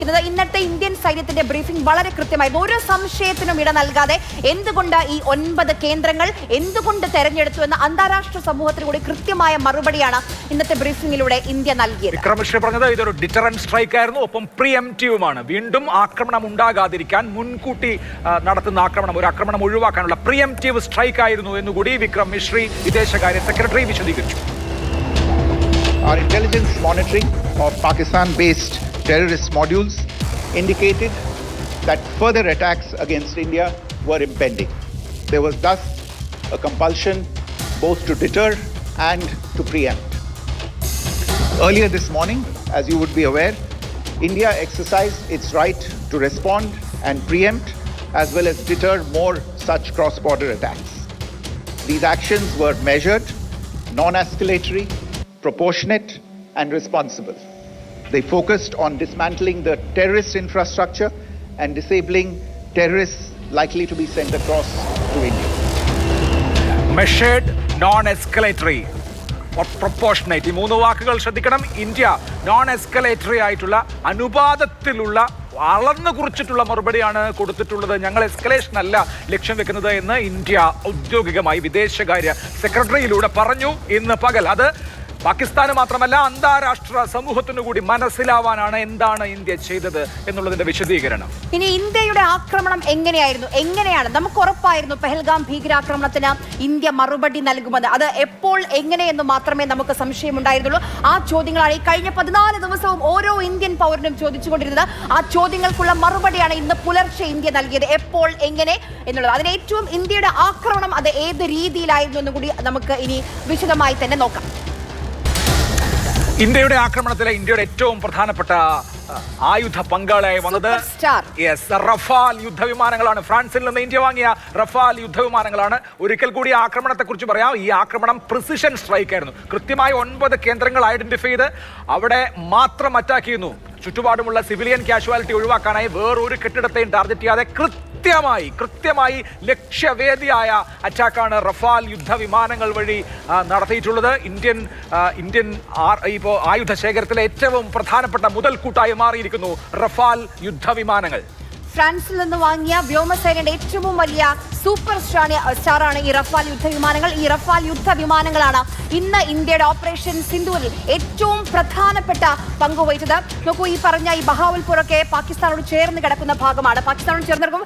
പോകുന്നത്. ഇന്നത്തെ ഇന്ത്യൻ സൈന്യത്തിന്റെ ബ്രീഫിംഗ് വളരെ കൃത്യമായിരുന്നു. ഒരു സംശയത്തിനും ഇട നൽകാതെ എന്തുകൊണ്ട് ഈ 9 കേന്ദ്രങ്ങൾ എന്തുകൊണ്ട് തെരഞ്ഞെടുത്തു എന്ന അന്താരാഷ്ട്ര സമൂഹത്തിന് കൂടി കൃത്യമായ മറുപടിയാണ് ഇന്നത്തെ ബ്രീഫിംഗിലൂടെ ഇന്ത്യ നൽകിയത്. വിക്രം മിശ്ര പറഞ്ഞത് ഇതൊരു ഡിറ്ററന്റ് സ്ട്രൈക്ക് ആയിരുന്നു, ഒപ്പം പ്രിഎംപ്റ്റീവുമാണ്. വീണ്ടും ആക്രമണം ഉണ്ടാകാതിരിക്കാൻ മുൻകൂട്ടി നടത്തുന്ന ഒരു ആക്രമണം ഒഴിവാക്കാനുള്ള പ്രിഎംപ്റ്റീവ് സ്ട്രൈക്ക് ആയിരുന്നു എന്നുകൂടി വിക്രം മിശ്രി വിദേശകാര്യ സെക്രട്ടറി വിശദീകരിച്ചു. Our intelligence monitoring of Pakistan-based terrorist modules indicated that further attacks against India were impending. There was thus a compulsion both to deter and to preempt. Earlier this morning, as you would be aware, India exercised its right to respond and preempt as well as deter more such cross-border attacks. These actions were measured, non-escalatory, proportionate and responsible. They focused on dismantling the terrorist infrastructure and disabling terrorists likely to be sent across to India. Measured, non-escalatory, proportionate. ഈ 3 വാക്കുകൾ ശ്രദ്ധിക്കണം. India non escalatory ആയിട്ടുള്ള അനുപാതത്തിലുള്ള അളന്നു കുറിച്ചിട്ടുള്ള മറുപടിയാണ് കൊടുത്തിട്ടുള്ളത്. ഞങ്ങൾ escalation അല്ല ലക്ഷ്യം വെക്കുന്നത് എന്ന് ഇന്ത്യ ഔദ്യോഗികമായി വിദേശകാര്യ സെക്രട്ടറിയിലൂടെ പറഞ്ഞു ഇന്ന് പകൽ. അത് പാകിസ്ഥാന് മാത്രമല്ല അന്താരാഷ്ട്ര സമൂഹത്തിനു കൂടി മനസ്സിലാവാനാണ് എന്താണ് ഇന്ത്യ ചെയ്തത് എന്നുള്ളതിന്റെ വിശദീകരണം. ഇനി ഇന്ത്യയുടെ ആക്രമണം എങ്ങനെയാണ് നമുക്ക് ഉറപ്പായിരുന്നു പെഹൽഗാം ഭീകരാക്രമണത്തിന് ഇന്ത്യ മറുപടി നൽകുമെന്ന്. അത് എപ്പോൾ എങ്ങനെയെന്ന് മാത്രമേ നമുക്ക് സംശയമുണ്ടായിരുന്നുള്ളൂ. ആ ചോദ്യങ്ങളാണ് ഈ കഴിഞ്ഞ 14 ദിവസവും ഓരോ ഇന്ത്യൻ പൗരനും ചോദിച്ചുകൊണ്ടിരുന്നത്. ആ ചോദ്യങ്ങൾക്കുള്ള മറുപടിയാണ് ഇന്ന് പുലർച്ചെ ഇന്ത്യ നൽകിയത്. എപ്പോൾ എങ്ങനെ എന്നുള്ളത്. അതിന് ഏറ്റവും ഇന്ത്യയുടെ ആക്രമണം അത് ഏത് രീതിയിലായിരുന്നു എന്ന് കൂടി നമുക്ക് ഇനി വിശദമായി തന്നെ നോക്കാം. ഇന്ത്യയുടെ ആക്രമണത്തിലെ ഇന്ത്യയുടെ ഏറ്റവും പ്രധാനപ്പെട്ട ആയുധ പങ്കാളിയായി വന്നത് റഫാൽ യുദ്ധവിമാനങ്ങളാണ്. ഫ്രാൻസിൽ നിന്ന് ഇന്ത്യ വാങ്ങിയ റഫാൽ യുദ്ധവിമാനങ്ങളാണ്. ഒരിക്കൽ കൂടി ആക്രമണത്തെ കുറിച്ച് പറയാം. ഈ ആക്രമണം പ്രിസിഷൻ സ്ട്രൈക്ക് ആയിരുന്നു. കൃത്യമായി 9 കേന്ദ്രങ്ങൾ ഐഡന്റിഫൈ ചെയ്ത് അവിടെ മാത്രം അറ്റാക്ക് ചെയ്യുന്നു. ചുറ്റുപാടുമുള്ള സിവിലിയൻ കാഷ്വാലിറ്റി ഒഴിവാക്കാനായി വേറൊരു കെട്ടിടത്തെയും ടാർഗറ്റ് ചെയ്യാതെ കൃത്യമായി ലക്ഷ്യവേദിയായ അറ്റാക്കാണ് റഫാൽ യുദ്ധവിമാനങ്ങൾ വഴി നടത്തിയിട്ടുള്ളത്. ഇന്ത്യൻ ഇപ്പോൾ ആയുധ ശേഖരത്തിലെ ഏറ്റവും പ്രധാനപ്പെട്ട മുതൽക്കൂട്ടായി മാറിയിരിക്കുന്നു റഫാൽ യുദ്ധവിമാനങ്ങൾ. ഫ്രാൻസിൽ നിന്ന് വാങ്ങിയ വ്യോമസേനയുടെ ഏറ്റവും വലിയ സൂപ്പർ സ്റ്റാറാണ് ഈ റഫാൽ യുദ്ധവിമാനങ്ങൾ. ഈ റഫാൽ യുദ്ധവിമാനങ്ങളാണ് ഇന്ന് ഇന്ത്യയുടെ ഓപ്പറേഷൻ സിന്ദൂരിൽ ഏറ്റവും പ്രധാനപ്പെട്ട പങ്കുവഹിച്ചത്. നോക്കൂ, ഈ പറഞ്ഞ ഈ ബഹാവൽപൂരൊക്കെ പാകിസ്ഥാനോട് ചേർന്ന് കിടക്കുന്ന ഭാഗമാണ്. പാകിസ്ഥാനോട് ചേർന്ന്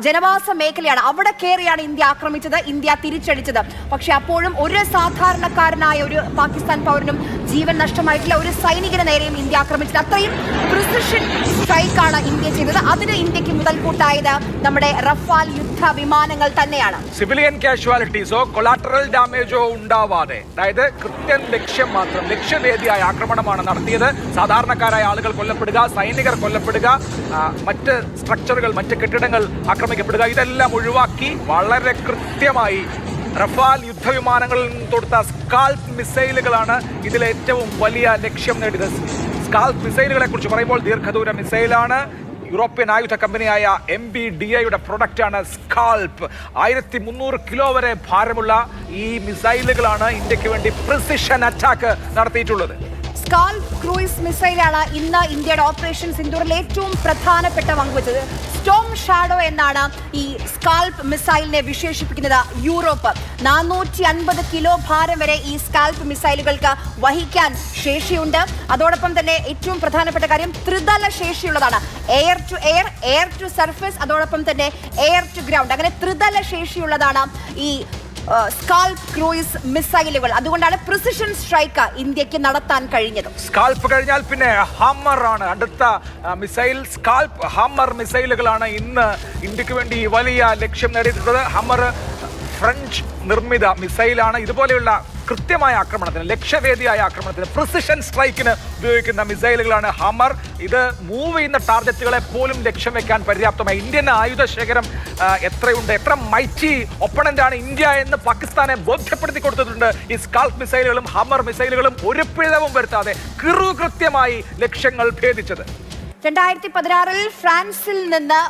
ജനവാസ മേഖലയാണ്. അവിടെ കയറിയാണ് ഇന്ത്യ ആക്രമിച്ചത്, ഇന്ത്യ തിരിച്ചടിച്ചത്. പക്ഷെ അപ്പോഴും ഒരു സാധാരണക്കാരനായ ഒരു പാകിസ്ഥാൻ പൗരനും ജീവൻ നഷ്ടമായിട്ടില്ല. ഒരു സൈനികന് നേരെയും ഇന്ത്യ ആക്രമിച്ചത്. അത്രയും പ്രിസിഷൻ സ്ട്രൈക്കാണ് ഇന്ത്യ ചെയ്തത്. അതിന് ഇന്ത്യക്ക് മുതൽക്കൂട്ടായത് നമ്മുടെ റഫാൽ യുദ്ധവിമാനങ്ങൾ തന്നെയാണ്. സിവിലിയൻ കാഷ്വാലിറ്റീസോ കൊളാറ്ററൽ ഡാമേജോ ഉണ്ടാവാതെ, അതായത് കൃത്യം ലക്ഷ്യം മാത്രം, ലക്ഷ്യവേദിയായ ആക്രമണമാണ് നടത്തിയത്. സാധാരണക്കാരായ ആളുകൾ കൊല്ലപ്പെടുക, സൈനികർ കൊല്ലപ്പെടുക, മറ്റ് സ്ട്രക്ചറുകൾ, മറ്റ് കെട്ടിടങ്ങൾ ആക്രമിക്കപ്പെടുക, ഇതെല്ലാം ഒഴിവാക്കി വളരെ കൃത്യമായി റഫാൽ യുദ്ധവിമാനങ്ങളിൽ നിന്ന് തൊടുത്ത സ്കാൽപ്പ് മിസൈലുകളാണ് ഇതിലെ ഏറ്റവും വലിയ ലക്ഷ്യം നേടിയത്. സ്കാൽപ്പ് മിസൈലുകളെ കുറിച്ച് പറയുമ്പോൾ ദീർഘദൂര മിസൈലാണ്. യൂറോപ്യൻ ആയുധ കമ്പനിയായ MBDAയുടെ പ്രൊഡക്റ്റാണ് സ്കാൽപ്പ്. 1300 കിലോ വരെ ഭാരമുള്ള ഈ മിസൈലുകളാണ് ഇന്ത്യക്ക് വേണ്ടി പ്രിസിഷൻ അറ്റാക്ക് നടത്തിയിട്ടുള്ളത്. സ്കാൽപ്പ് ക്രൂയിസ് മിസൈലാണ് ഇന്ന് ഇന്ത്യയുടെ ഓപ്പറേഷൻ സിന്ദൂറിൽ ഏറ്റവും പ്രധാനപ്പെട്ട പങ്കുവച്ചത്. സ്റ്റോം ഷാഡോ എന്നാണ് ഈ സ്കാൽപ്പ് മിസൈലിനെ വിശേഷിപ്പിക്കുന്നത്. യൂറോപ്പ് 450 കിലോ ഭാരം വരെ ഈ സ്കാൽപ്പ് മിസൈലുകൾക്ക് വഹിക്കാൻ ശേഷിയുണ്ട്. അതോടൊപ്പം തന്നെ ഏറ്റവും പ്രധാനപ്പെട്ട കാര്യം ത്രിതല ശേഷിയുള്ളതാണ്. Air to air, air to surface, അതോടൊപ്പം തന്നെ എയർ ടു ഗ്രൗണ്ട്. അങ്ങനെ ത്രിതല ശേഷിയുള്ളതാണ് ഈ സ്കാൽപ്പ് ക്രൂയിസ് മിസൈലുകൾ. അതുകൊണ്ടാണ് പ്രിസിഷൻ സ്ട്രൈക്ക് ഇന്ത്യക്ക് നടത്താൻ കഴിഞ്ഞത്. സ്കാൽപ്പ് കഴിഞ്ഞാൽ പിന്നെ ഹമ്മർ ആണ് അടുത്ത മിസൈൽ. സ്കാൽപ്പ് ഹമ്മർ മിസൈലുകളാണ് ഇന്ന് ഇന്ത്യക്ക് വേണ്ടി വലിയ ലക്ഷ്യം നേടിയിട്ടുള്ളത്. ഹമ്മർ ഫ്രഞ്ച് നിർമ്മിത മിസൈലാണ്. ഇതുപോലെയുള്ള കൃത്യമായ ആക്രമണത്തിന്, ലക്ഷ്യവേദിയായ ആക്രമണത്തിന്, പ്രിസിഷൻ സ്ട്രൈക്കിന് ഉപയോഗിക്കുന്ന മിസൈലുകളാണ് ഹമ്മർ. ഇത് മൂവ് ചെയ്യുന്ന ടാർഗറ്റുകളെ പോലും ലക്ഷ്യം വെക്കാൻ പര്യാപ്തമായി. ഇന്ത്യൻ ആയുധ ശേഖരം എത്രയുണ്ട്, എത്ര മൈറ്റി ഒപ്പണന്റാണ് ഇന്ത്യ എന്ന് പാകിസ്ഥാനെ ബോധ്യപ്പെടുത്തി കൊടുത്തിട്ടുണ്ട് ഈ സ്കാൽപ്പ് മിസൈലുകളും ഹമ്മർ മിസൈലുകളും. ഒരു പിഴവും വരുത്താതെ കൃത്യമായി ലക്ഷ്യങ്ങൾ ഭേദിച്ചത്. 2016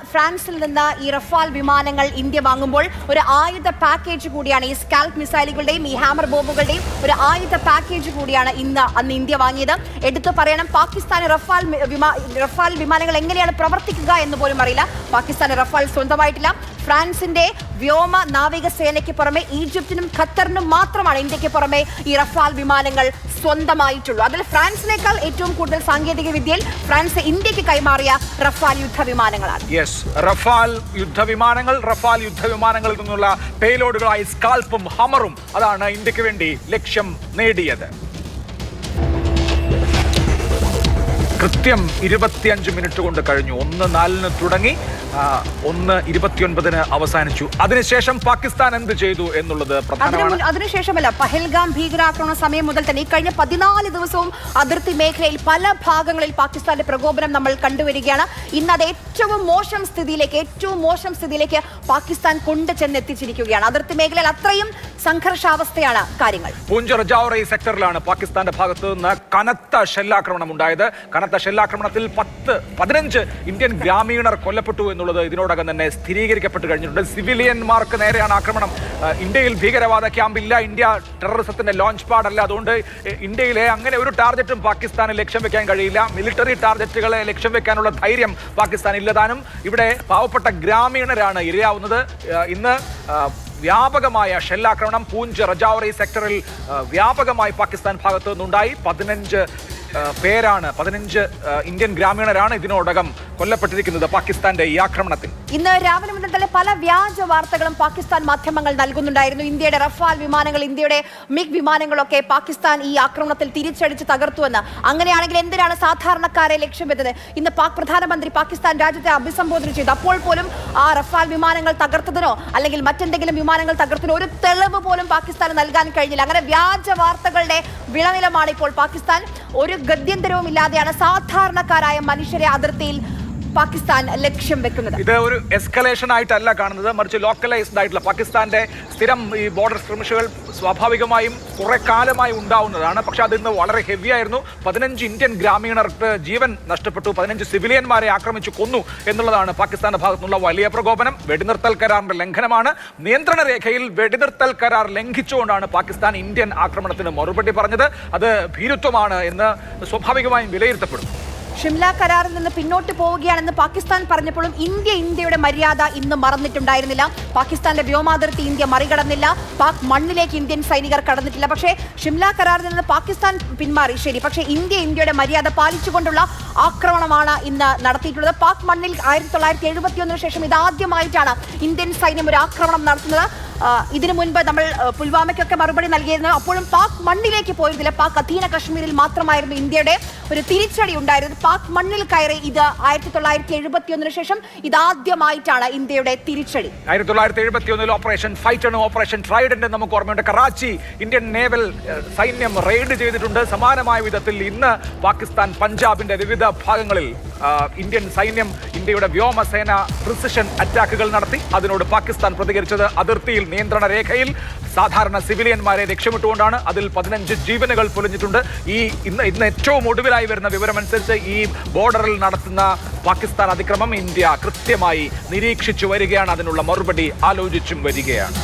ഫ്രാൻസിൽ നിന്ന് ഈ റഫാൽ വിമാനങ്ങൾ ഇന്ത്യ വാങ്ങുമ്പോൾ ഒരു ആയുധ പാക്കേജ് കൂടിയാണ് ഈ സ്കാൽപ് മിസൈലുകളുടെയും ഈ ഹാമർ ബോംബുകളുടെയും ഒരു ആയുധ പാക്കേജ് കൂടിയാണ് അന്ന് ഇന്ത്യ വാങ്ങിയത്. എടുത്തു പറയണം, പാകിസ്ഥാന് റഫാൽ വിമാനങ്ങൾ എങ്ങനെയാണ് പ്രവർത്തിക്കുക എന്ന് പോലും അറിയില്ല. പാകിസ്ഥാന് റഫാൽ സ്വന്തമായിട്ടില്ല. ഫ്രാൻസിന്റെ വ്യോമ നാവികസേനയ്ക്ക് പുറമെ ഈജിപ്തിനും ഖത്തറിനും മാത്രമാണ് ഇന്ത്യക്ക് പുറമെ ഈ റഫാൽ വിമാനങ്ങൾ സ്വന്തമായിട്ടുള്ളൂ. അതിൽ ഫ്രാൻസിനേക്കാൾ ഏറ്റവും കൂടുതൽ സാങ്കേതിക വിദ്യയിൽ ഫ്രാൻസ് ഇന്ത്യക്ക് കൈമാറിയ റഫാൽ യുദ്ധവിമാനങ്ങളാണ്. റഫാൽ യുദ്ധവിമാനങ്ങളിൽ നിന്നുള്ള പേലോഡുകളായി സ്കാൽപ്പും ഹമറും അതാണ് ഇന്ത്യക്ക് വേണ്ടി ലക്ഷ്യം നേടിയത്. കൃത്യം 25 മിനിറ്റ് കൊണ്ട് കഴിഞ്ഞു. 1:04 തുടങ്ങി, 1:29 അവസാനിച്ചു. അതിനുശേഷം പാകിസ്ഥാൻ എന്ത് ചെയ്തു എന്നുള്ളത് പ്രധാനമാണ്. അതിനുശേഷമല്ല, പഹൽഗാം ഭീകരാക്രമണ സമയം മുതൽ തന്നെ ഈ കഴിഞ്ഞ 14 ദിവസവും അതിർത്തി മേഖലയിൽ പല ഭാഗങ്ങളിൽ പാകിസ്ഥാന്റെ പ്രകോപനം നമ്മൾ കണ്ടുവരികയാണ്. ഇന്ന് അത് ഏറ്റവും മോശം സ്ഥിതിയിലേക്ക് പാകിസ്ഥാൻ കൊണ്ടുചെന്നെത്തിച്ചിരിക്കുകയാണ്. അതിർത്തി മേഖലയിൽ അത്രയും സംഘർഷാവസ്ഥയാണ് കാര്യങ്ങൾ. പൂഞ്ച് രജൌരി സെക്ടറിലാണ് പാകിസ്ഥാന്റെ ഭാഗത്ത് നിന്ന് കനത്ത ഷെല്ലാക്രമണം ഉണ്ടായത്. കനത്ത ഷെല്ലാക്രമണത്തിൽ 15 ഇന്ത്യൻ ഗ്രാമീണർ കൊല്ലപ്പെട്ടു എന്നുള്ളത് ഇതിനോടകം തന്നെ സ്ഥിരീകരിക്കപ്പെട്ട് കഴിഞ്ഞിട്ടുണ്ട്. സിവിലിയന്മാർക്ക് നേരെയാണ് ആക്രമണം. ഇന്ത്യയിൽ ഭീകരവാദ ക്യാമ്പില്ല, ഇന്ത്യ ടെററിസത്തിന്റെ ലോഞ്ച് പാഡല്ല. അതുകൊണ്ട് ഇന്ത്യയിലെ അങ്ങനെ ഒരു ടാർഗറ്റും പാകിസ്ഥാന് ലക്ഷ്യം വെക്കാൻ കഴിയില്ല. മിലിറ്ററി ടാർഗറ്റുകളെ ലക്ഷ്യം വെക്കാനുള്ള ധൈര്യം പാകിസ്ഥാൻ ഇല്ലതാനും. ഇവിടെ പാവപ്പെട്ട ഗ്രാമീണരാണ് ഇരയാവുന്നത്. ഇന്ന് വ്യാപകമായ ഷെല്ലാക്രമണം പൂഞ്ച് രജൌരി സെക്ടറിൽ വ്യാപകമായി പാകിസ്ഥാൻ ഭാഗത്തു നിന്നുണ്ടായി. 15 ഇന്ത്യൻ ഗ്രാമീണരാണ് ഇതിനോടകം കൊല്ലപ്പെട്ടിരിക്കുന്നത് പാകിസ്ഥാന്റെ ഈ ആക്രമണത്തിൽ. ഇന്ന് രാവിലെ മുതൽ തന്നെ പല വ്യാജ വാർത്തകളും പാകിസ്ഥാൻ മാധ്യമങ്ങൾ നൽകുന്നുണ്ടായിരുന്നു. ഇന്ത്യയുടെ റഫാൽ വിമാനങ്ങൾ, ഇന്ത്യയുടെ മിഗ് വിമാനങ്ങളൊക്കെ പാകിസ്ഥാൻ ഈ ആക്രമണത്തിൽ തിരിച്ചടിച്ച് തകർത്തുവെന്ന്. അങ്ങനെയാണെങ്കിൽ എന്തിനാണ് സാധാരണക്കാരെ ലക്ഷ്യം വെച്ചത്? ഇന്ന് പാക് പ്രധാനമന്ത്രി പാകിസ്ഥാൻ രാജ്യത്തെ അഭിസംബോധന ചെയ്തു. അപ്പോൾ പോലും ആ റഫാൽ വിമാനങ്ങൾ തകർത്തതിനോ അല്ലെങ്കിൽ മറ്റെന്തെങ്കിലും വിമാനങ്ങൾ തകർത്തതിനോ ഒരു തെളിവ് പോലും പാകിസ്ഥാന് നൽകാൻ കഴിഞ്ഞില്ല. അങ്ങനെ വ്യാജ വാർത്തകളുടെ വിളനിലമാണ് ഇപ്പോൾ പാകിസ്ഥാൻ. ഒരു ഗത്യന്തരവും ഇല്ലാതെയാണ് സാധാരണക്കാരായ മനുഷ്യരെ അതിർത്തിയിൽ പാകിസ്ഥാൻ ലക്ഷ്യം വെക്കുന്നത്. ഇത് ഒരു എസ്കലേഷൻ ആയിട്ടല്ല കാണുന്നത്, മറിച്ച് ലോക്കലൈസ്ഡ് ആയിട്ടുള്ള പാകിസ്ഥാന്റെ സ്ഥിരം ഈ ബോർഡർ സ്ക്രിമിഷുകൾ സ്വാഭാവികമായും കുറെ കാലമായി ഉണ്ടാവുന്നതാണ്. പക്ഷെ അത് ഇന്ന് വളരെ ഹെവി ആയിരുന്നു. 15 ഇന്ത്യൻ ഗ്രാമീണർക്ക് ജീവൻ നഷ്ടപ്പെട്ടു, 15 സിവിലിയന്മാരെ ആക്രമിച്ചു കൊന്നു എന്നുള്ളതാണ് പാകിസ്ഥാന്റെ ഭാഗത്തുനിന്നുള്ള വലിയ പ്രകോപനം. വെടിനിർത്തൽ കരാറിന്റെ ലംഘനമാണ്. നിയന്ത്രണ രേഖയിൽ വെടിനിർത്തൽ കരാർ ലംഘിച്ചുകൊണ്ടാണ് പാകിസ്ഥാൻ ഇന്ത്യൻ ആക്രമണത്തിന് മറുപടി പറഞ്ഞത്. അത് ഭീരുത്വമാണ് എന്ന് സ്വാഭാവികമായും വിലയിരുത്തപ്പെടും. ഷിംല കരാറിൽ നിന്ന് പിന്നോട്ട് പോവുകയാണെന്ന് പാകിസ്ഥാൻ പറഞ്ഞപ്പോഴും ഇന്ത്യയുടെ മര്യാദ ഇന്ന് മറന്നിട്ടുണ്ടായിരുന്നില്ല. പാകിസ്ഥാന്റെ വ്യോമാതിർത്തി ഇന്ത്യ മറികടന്നില്ല. പാക് മണ്ണിലേക്ക് ഇന്ത്യൻ സൈനികർ കടന്നിട്ടില്ല. പക്ഷേ ഷിംല കരാറിൽ നിന്ന് പാകിസ്ഥാൻ പിന്മാറി, ശരി. പക്ഷേ ഇന്ത്യയുടെ മര്യാദ പാലിച്ചുകൊണ്ടുള്ള ആക്രമണമാണ് ഇന്ന് നടത്തിയിട്ടുള്ളത്. പാക് മണ്ണിൽ 1971 ശേഷം ഇതാദ്യമായിട്ടാണ് ഇന്ത്യൻ സൈന്യം ഒരു ആക്രമണം നടത്തുന്നത്. ഇതിനു മുൻപ് നമ്മൾ പുൽവാമയ്ക്കൊക്കെ മറുപടി നൽകിയിരുന്നു. അപ്പോഴും പാക് മണ്ണിലേക്ക് പോയിരുന്നില്ല. പാക് അധീന കശ്മീരിൽ മാത്രമായിരുന്നു ഇന്ത്യയുടെ ഒരു തിരിച്ചടി ഉണ്ടായിരുന്നത്. പാക് മണ്ണിൽ കയറി ഇത് 1971 ശേഷം ഇതാദ്യമായിട്ടാണ് ഇന്ത്യയുടെ തിരിച്ചടി. 1971 ഓപ്പറേഷൻ ഫൈറ്റൺ, ഓപ്പറേഷൻ ട്രൈഡന്റ് നമുക്ക് ഓർമ്മയുണ്ട്. കറാച്ചി ഇന്ത്യൻ നേവൽ സൈന്യം റെയ്ഡ് ചെയ്തിട്ടുണ്ട്. സമാനമായ വിധത്തിൽ ഇന്ന് പാകിസ്ഥാൻ പഞ്ചാബിന്റെ വിവിധ ഭാഗങ്ങളിൽ ഇന്ത്യൻ സൈന്യം, ഇന്ത്യയുടെ വ്യോമസേന പ്രിസിഷൻ അറ്റാക്കുകൾ നടത്തി. അതിനോട് പാകിസ്ഥാൻ പ്രതികരിച്ചത് അതിർത്തിയിൽ നിയന്ത്രണ രേഖയിൽ സാധാരണ സിവിലിയന്മാരെ ലക്ഷ്യമിട്ടുകൊണ്ടാണ്. അതിൽ 15 ജീവനുകൾ പൊലിഞ്ഞിട്ടുണ്ട്. ഇന്ന് ഏറ്റവും ഒടുവിലായി വരുന്ന വിവരമനുസരിച്ച് ഈ ബോർഡറിൽ നടത്തുന്ന പാകിസ്ഥാൻ അതിക്രമം ഇന്ത്യ കൃത്യമായി നിരീക്ഷിച്ചു വരികയാണ്. അതിനുള്ള മറുപടി ആലോചിച്ചും വരികയാണ്.